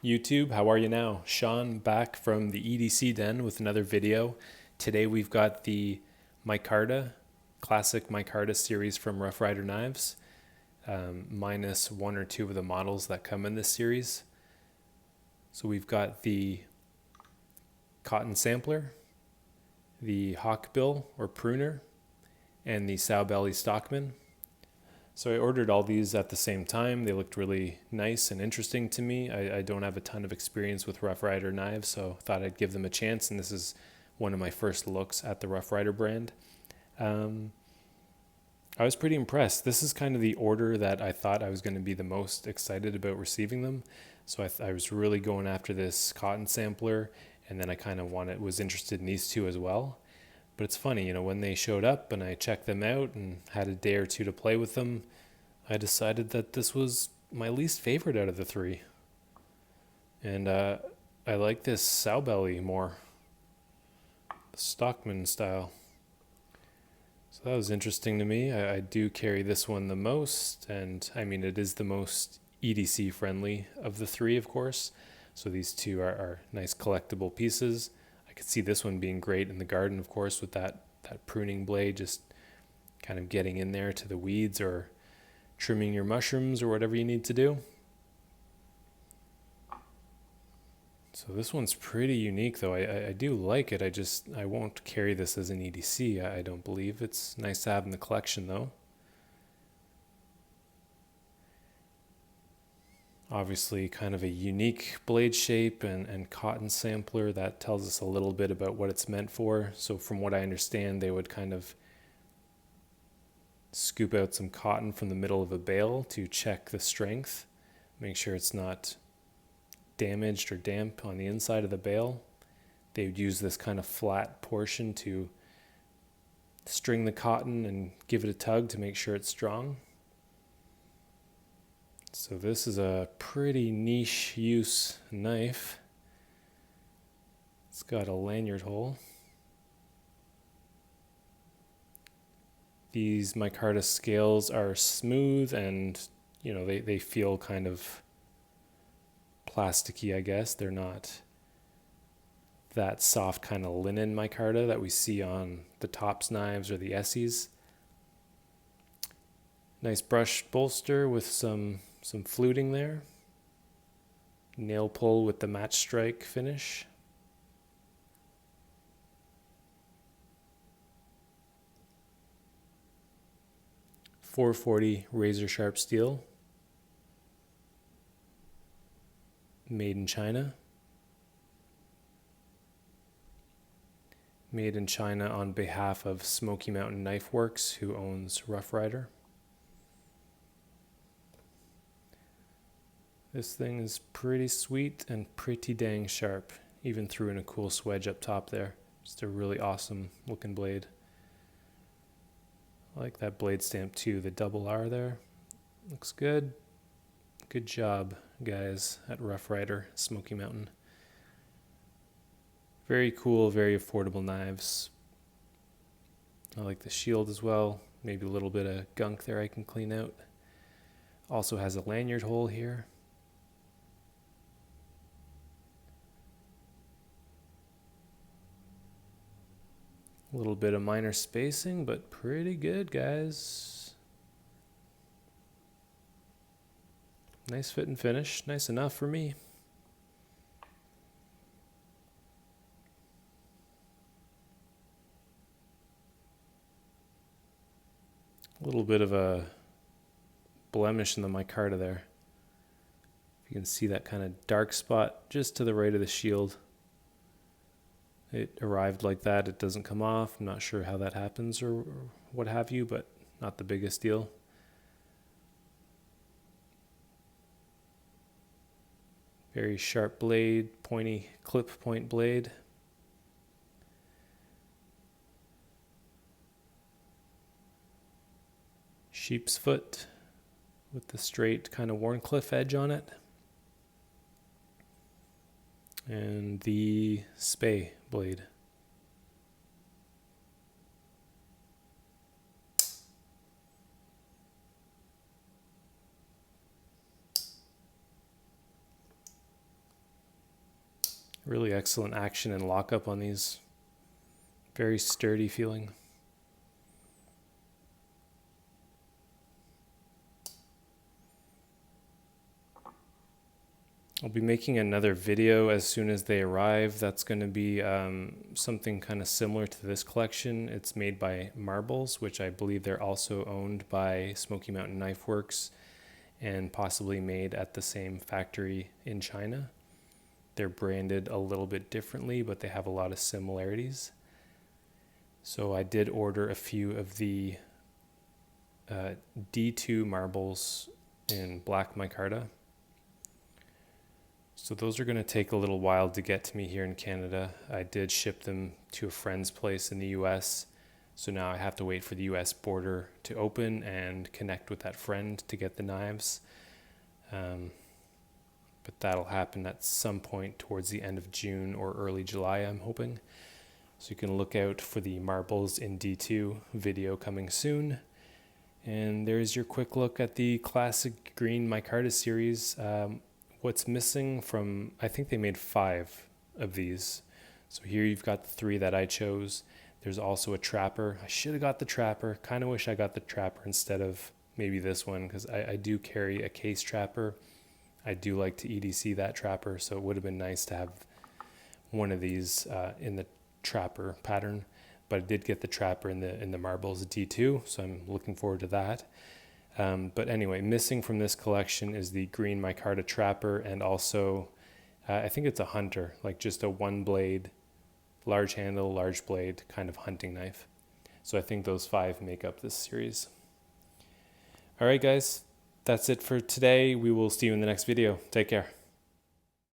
YouTube, how are you now? Sean back from the EDC den with another video. Today we've got the Micarta, classic Micarta series from Rough Ryder Knives, minus one or two of the models that come in this series. So we've got the cotton sampler, the Hawkbill or pruner, and the Sowbelly stockman. So I ordered all these at the same time. They looked really nice and interesting to me. I don't have a ton of experience with Rough Ryder knives, so thought I'd give them a chance, and this is one of my first looks at the Rough Ryder brand. I was pretty impressed. This is kind of the order that I thought I was going to be the most excited about receiving them. So I was really going after this cotton sampler, and then I kind of was interested in these two as well. But it's funny, when they showed up and I checked them out and had a day or two to play with them, I decided that this was my least favorite out of the three. And I like this Sowbelly more, the Stockman style. So that was interesting to me. I do carry this one the most, and I mean, it is the most EDC friendly of the three, of course. So these two are nice collectible pieces. I could see this one being great in the garden, of course, with that pruning blade, just kind of getting in there to the weeds or trimming your mushrooms or whatever you need to do. So this one's pretty unique, though. I do like it. I won't carry this as an EDC, I don't believe. It's nice to have in the collection, though. Obviously kind of a unique blade shape and cotton sampler that tells us a little bit about what it's meant for. So from what I understand, they would kind of scoop out some cotton from the middle of a bale to check the strength, make sure it's not damaged or damp on the inside of the bale. They would use this kind of flat portion to string the cotton and give it a tug to make sure it's strong. So this is a pretty niche use knife. It's got a lanyard hole. These micarta scales are smooth and, they feel kind of plasticky, I guess. They're not that soft kind of linen micarta that we see on the Tops knives or the Essies. Nice brushed bolster with some fluting there. Nail pull with the match strike finish. .440 razor sharp steel. Made in China. Made in China on behalf of Smoky Mountain Knife Works, who owns Rough Ryder. This thing is pretty sweet and pretty dang sharp, even threw in a cool swedge up top there. Just a really awesome looking blade. I like that blade stamp too, the double R there. Looks good. Good job, guys, at Rough Ryder, Smoky Mountain. Very cool, very affordable knives. I like the shield as well. Maybe a little bit of gunk there I can clean out. Also has a lanyard hole here. A little bit of minor spacing, but pretty good, guys. Nice fit and finish. Nice enough for me. A little bit of a blemish in the micarta there. You can see that kind of dark spot just to the right of the shield. It arrived like that. It doesn't come off. I'm not sure how that happens or what have you, but not the biggest deal. Very sharp blade, pointy clip point blade. Sheep's foot with the straight kind of Wharncliffe edge on it. And the spay blade. Really excellent action and lockup on these. Very sturdy feeling. I'll be making another video as soon as they arrive. That's going to be something kind of similar to this collection. It's made by Marbles, which I believe they're also owned by Smoky Mountain Knife Works and possibly made at the same factory in China. They're branded a little bit differently, but they have a lot of similarities. So I did order a few of the D2 marbles in black micarta. So those are going to take a little while to get to me here in Canada. I did ship them to a friend's place in the US. So now I have to wait for the US border to open and connect with that friend to get the knives. But that'll happen at some point towards the end of June or early July, I'm hoping. So you can look out for the Marbles in D2 video coming soon. And there's your quick look at the classic green micarta series. What's missing from, I think they made 5 of these. So here you've got the 3 that I chose. There's also a trapper. I should have got the trapper. Kind of wish I got the trapper instead of maybe this one, because I do carry a case trapper. I do like to EDC that trapper, so it would have been nice to have one of these in the trapper pattern. But I did get the trapper in the Marbles D2, so I'm looking forward to that. But anyway, missing from this collection is the green micarta trapper, and also I think it's a hunter, like just a 1-blade, large handle, large blade kind of hunting knife. So I think those 5 make up this series. All right, guys, that's it for today. We will see you in the next video. Take care.